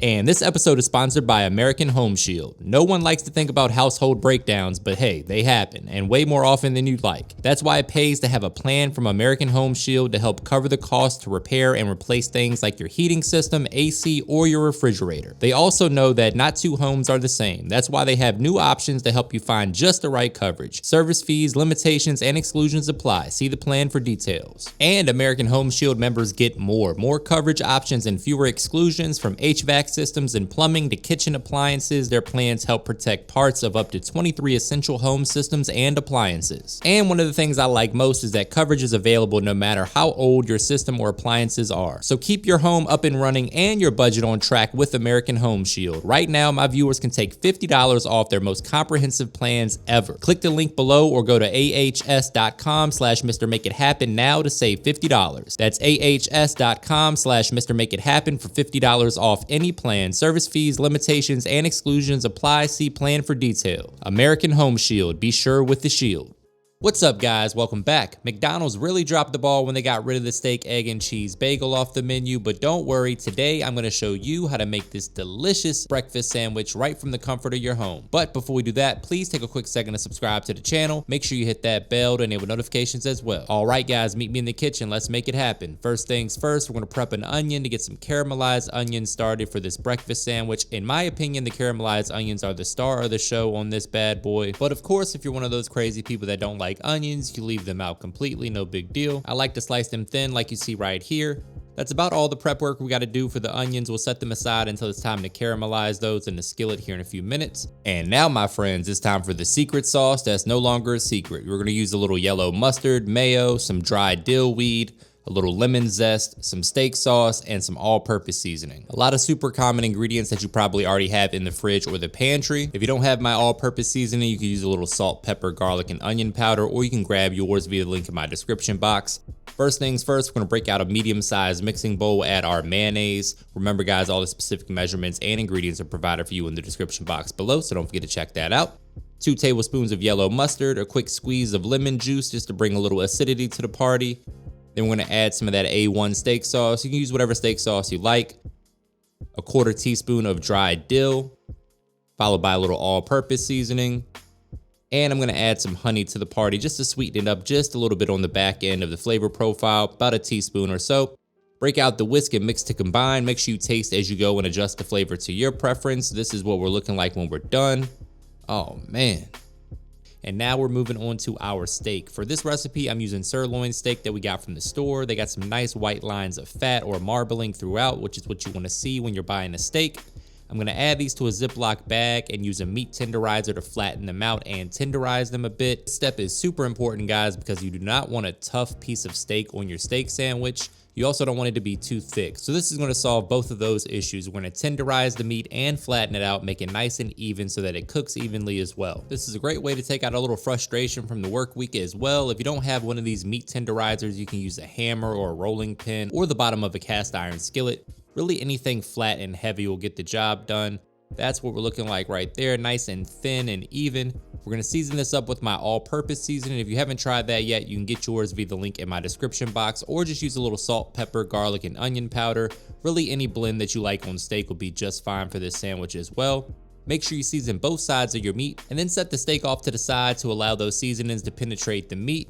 And this episode is sponsored by American Home Shield. No one likes to think about household breakdowns, but hey, they happen, and way more often than you'd like. That's why it pays to have a plan from American Home Shield to help cover the cost to repair and replace things like your heating system, AC, or your refrigerator. They also know that not two homes are the same. That's why they have new options to help you find just the right coverage. Service fees, limitations, and exclusions apply. See the plan for details. And American Home Shield members get more coverage options and fewer exclusions. From HVAC systems and plumbing to kitchen appliances, their plans help protect parts of up to 23 essential home systems and appliances. And one of the things I like most is that coverage is available no matter how old your system or appliances are. So keep your home up and running and your budget on track with American Home Shield. Right now, my viewers can take $50 off their most comprehensive plans ever. Click the link below or go to ahs.com/MrMakeItHappen now to save $50. That's ahs.com/MrMakeItHappen for $50 off any plan. Service fees, limitations, and exclusions apply. See plan for detail. American Home Shield. Be sure with the shield. What's up, guys? Welcome back. McDonald's really dropped the ball when they got rid of the steak, egg, and cheese bagel off the menu, but don't worry. Today, I'm going to show you how to make this delicious breakfast sandwich right from the comfort of your home. But before we do that, please take a quick second to subscribe to the channel. Make sure you hit that bell to enable notifications as well. All right, guys, meet me in the kitchen. Let's make it happen. First things first, we're going to prep an onion to get some caramelized onions started for this breakfast sandwich. In my opinion, the caramelized onions are the star of the show on this bad boy. But of course, if you're one of those crazy people that don't like onions, you leave them out completely, no big deal. I like to slice them thin like you see right here. That's about all the prep work we got to do for the onions. We'll set them aside until it's time to caramelize those in the skillet here in a few minutes. And now, my friends, it's time for the secret sauce that's no longer a secret. We're going to use a little yellow mustard, mayo, some dried dill weed, a little lemon zest, some steak sauce, and some all-purpose seasoning. A lot of super common ingredients that you probably already have in the fridge or the pantry. If you don't have my all-purpose seasoning, you can use a little salt, pepper, garlic, and onion powder, or you can grab yours via the link in my description box. First things first, we're gonna break out a medium-sized mixing bowl, add our mayonnaise. Remember, guys, all the specific measurements and ingredients are provided for you in the description box below, so don't forget to check that out. 2 tablespoons of yellow mustard, a quick squeeze of lemon juice just to bring a little acidity to the party. Then we're gonna add some of that A1 steak sauce. You can use whatever steak sauce you like. A 1/4 teaspoon of dried dill, followed by a little all-purpose seasoning. And I'm gonna add some honey to the party just to sweeten it up just a little bit on the back end of the flavor profile, about a teaspoon or so. Break out the whisk and mix to combine. Make sure you taste as you go and adjust the flavor to your preference. This is what we're looking like when we're done. Oh man. And now we're moving on to our steak. For this recipe, I'm using sirloin steak that we got from the store. They got some nice white lines of fat or marbling throughout, which is what you wanna see when you're buying a steak. I'm gonna add these to a Ziploc bag and use a meat tenderizer to flatten them out and tenderize them a bit. This step is super important, guys, because you do not want a tough piece of steak on your steak sandwich. You also don't want it to be too thick. So this is gonna solve both of those issues. We're gonna tenderize the meat and flatten it out, make it nice and even so that it cooks evenly as well. This is a great way to take out a little frustration from the work week as well. If you don't have one of these meat tenderizers, you can use a hammer or a rolling pin or the bottom of a cast iron skillet. Really anything flat and heavy will get the job done. That's what we're looking like right there, nice and thin and even. We're gonna season this up with my all-purpose seasoning. If you haven't tried that yet, you can get yours via the link in my description box, or just use a little salt, pepper, garlic, and onion powder. Really any blend that you like on steak will be just fine for this sandwich as well. Make sure you season both sides of your meat, and then set the steak off to the side to allow those seasonings to penetrate the meat.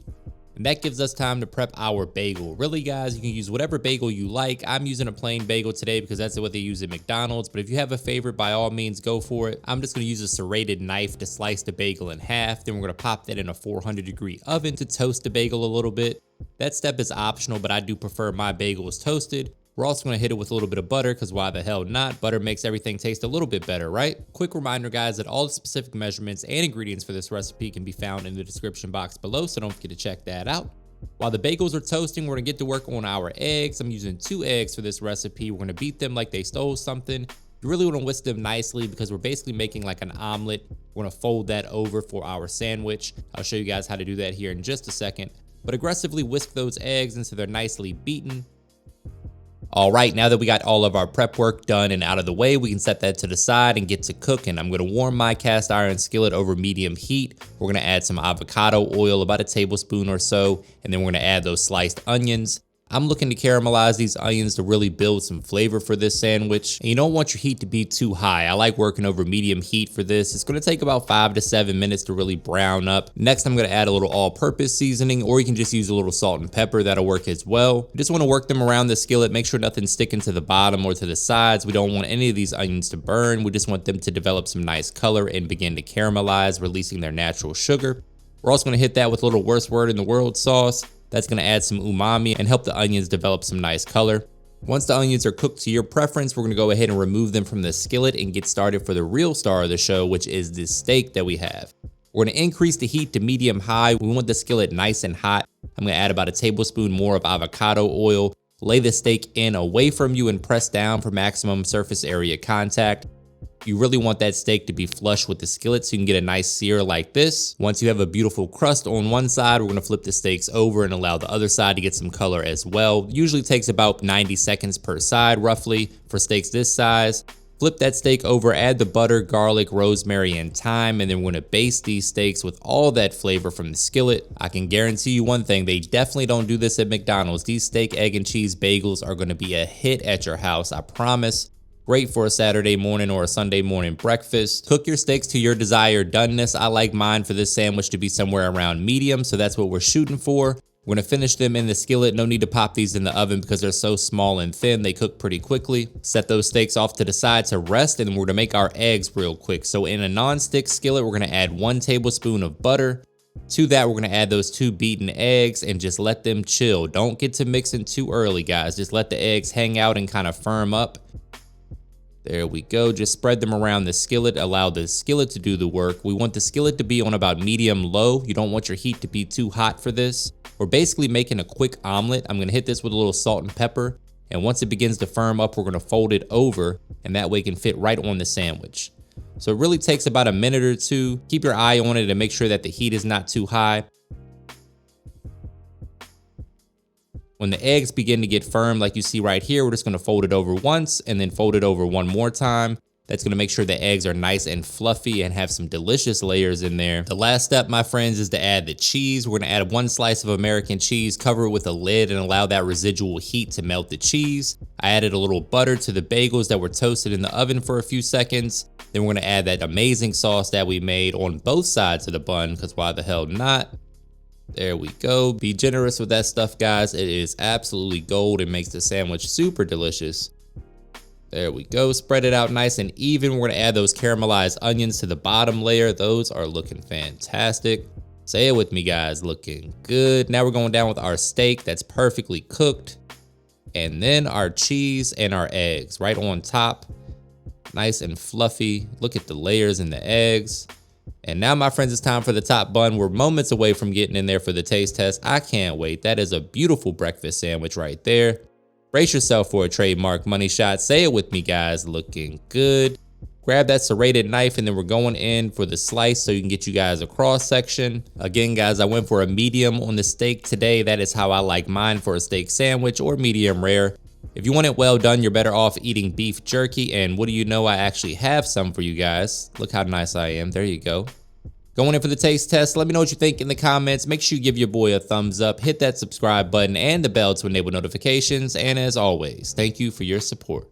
And that gives us time to prep our bagel. Really, guys, you can use whatever bagel you like. I'm using a plain bagel today because that's what they use at McDonald's. But if you have a favorite, by all means, go for it. I'm just gonna use a serrated knife to slice the bagel in half. Then we're gonna pop that in a 400-degree oven to toast the bagel a little bit. That step is optional, but I do prefer my bagels toasted. We're also gonna hit it with a little bit of butter, because why the hell not? Butter makes everything taste a little bit better, right? Quick reminder, guys, that all the specific measurements and ingredients for this recipe can be found in the description box below, so don't forget to check that out. While the bagels are toasting, we're gonna get to work on our eggs. I'm using 2 eggs for this recipe. We're gonna beat them like they stole something. You really wanna whisk them nicely because we're basically making like an omelet. We're gonna fold that over for our sandwich. I'll show you guys how to do that here in just a second. But aggressively whisk those eggs until they're nicely beaten. All right, now that we got all of our prep work done and out of the way, we can set that to the side and get to cooking. I'm gonna warm my cast iron skillet over medium heat. We're gonna add some avocado oil, about a tablespoon or so, and then we're gonna add those sliced onions. I'm looking to caramelize these onions to really build some flavor for this sandwich. And you don't want your heat to be too high. I like working over medium heat for this. It's gonna take about 5 to 7 minutes to really brown up. Next, I'm gonna add a little all-purpose seasoning, or you can just use a little salt and pepper. That'll work as well. You just wanna work them around the skillet, make sure nothing's sticking to the bottom or to the sides. We don't want any of these onions to burn. We just want them to develop some nice color and begin to caramelize, releasing their natural sugar. We're also gonna hit that with a little worst word in the world sauce. That's gonna add some umami and help the onions develop some nice color. Once the onions are cooked to your preference, we're gonna go ahead and remove them from the skillet and get started for the real star of the show, which is this steak that we have. We're gonna increase the heat to medium high. We want the skillet nice and hot. I'm gonna add about a tablespoon more of avocado oil, lay the steak in away from you and press down for maximum surface area contact. You really want that steak to be flush with the skillet so you can get a nice sear like this. Once you have a beautiful crust on one side, we're gonna flip the steaks over and allow the other side to get some color as well. Usually takes about 90 seconds per side, roughly, for steaks this size. Flip that steak over, add the butter, garlic, rosemary, and thyme, and then we're gonna baste these steaks with all that flavor from the skillet. I can guarantee you one thing, they definitely don't do this at McDonald's. These steak, egg, and cheese bagels are gonna be a hit at your house, I promise. Great for a Saturday morning or a Sunday morning breakfast. Cook your steaks to your desired doneness. I like mine for this sandwich to be somewhere around medium, so that's what we're shooting for. We're gonna finish them in the skillet. No need to pop these in the oven because they're so small and thin, they cook pretty quickly. Set those steaks off to the side to rest, and we're gonna make our eggs real quick. So in a non-stick skillet, we're gonna add 1 tablespoon of butter. To that, we're gonna add those 2 beaten eggs and just let them chill. Don't get to mixing too early, guys. Just let the eggs hang out and kind of firm up. There we go. Just spread them around the skillet. Allow the skillet to do the work. We want the skillet to be on about medium low. You don't want your heat to be too hot for this. We're basically making a quick omelet. I'm gonna hit this with a little salt and pepper. And once it begins to firm up, we're gonna fold it over, and that way it can fit right on the sandwich. So it really takes about a minute or two. Keep your eye on it and make sure that the heat is not too high. When the eggs begin to get firm, like you see right here, we're just gonna fold it over once and then fold it over one more time. That's gonna make sure the eggs are nice and fluffy and have some delicious layers in there. The last step, my friends, is to add the cheese. We're gonna add 1 slice of American cheese, cover it with a lid, and allow that residual heat to melt the cheese. I added a little butter to the bagels that were toasted in the oven for a few seconds. Then we're gonna add that amazing sauce that we made on both sides of the bun, because why the hell not? There we go. Be generous with that stuff, guys. It is absolutely gold and makes the sandwich super delicious. There we go. Spread it out nice and even. We're gonna add those caramelized onions to the bottom layer. Those are looking fantastic. Say it with me, guys. Looking good. Now we're going down with our steak that's perfectly cooked. And then our cheese and our eggs right on top. Nice and fluffy. Look at the layers in the eggs. And now, my friends, it's time for the top bun. We're moments away from getting in there for the taste test. I can't wait. That is a beautiful breakfast sandwich right there. Brace yourself for a trademark money shot. Say it with me, guys. Looking good. Grab that serrated knife, and then we're going in for the slice so you can get you guys a cross section. Again, guys, I went for a medium on the steak today. That is how I like mine for a steak sandwich, or medium rare. If you want it well done, you're better off eating beef jerky, and what do you know, I actually have some for you guys. Look how nice I am. There you go. Going in for the taste test. Let me know what you think in the comments. Make sure you give your boy a thumbs up, hit that subscribe button and the bell to enable notifications, and as always, thank you for your support.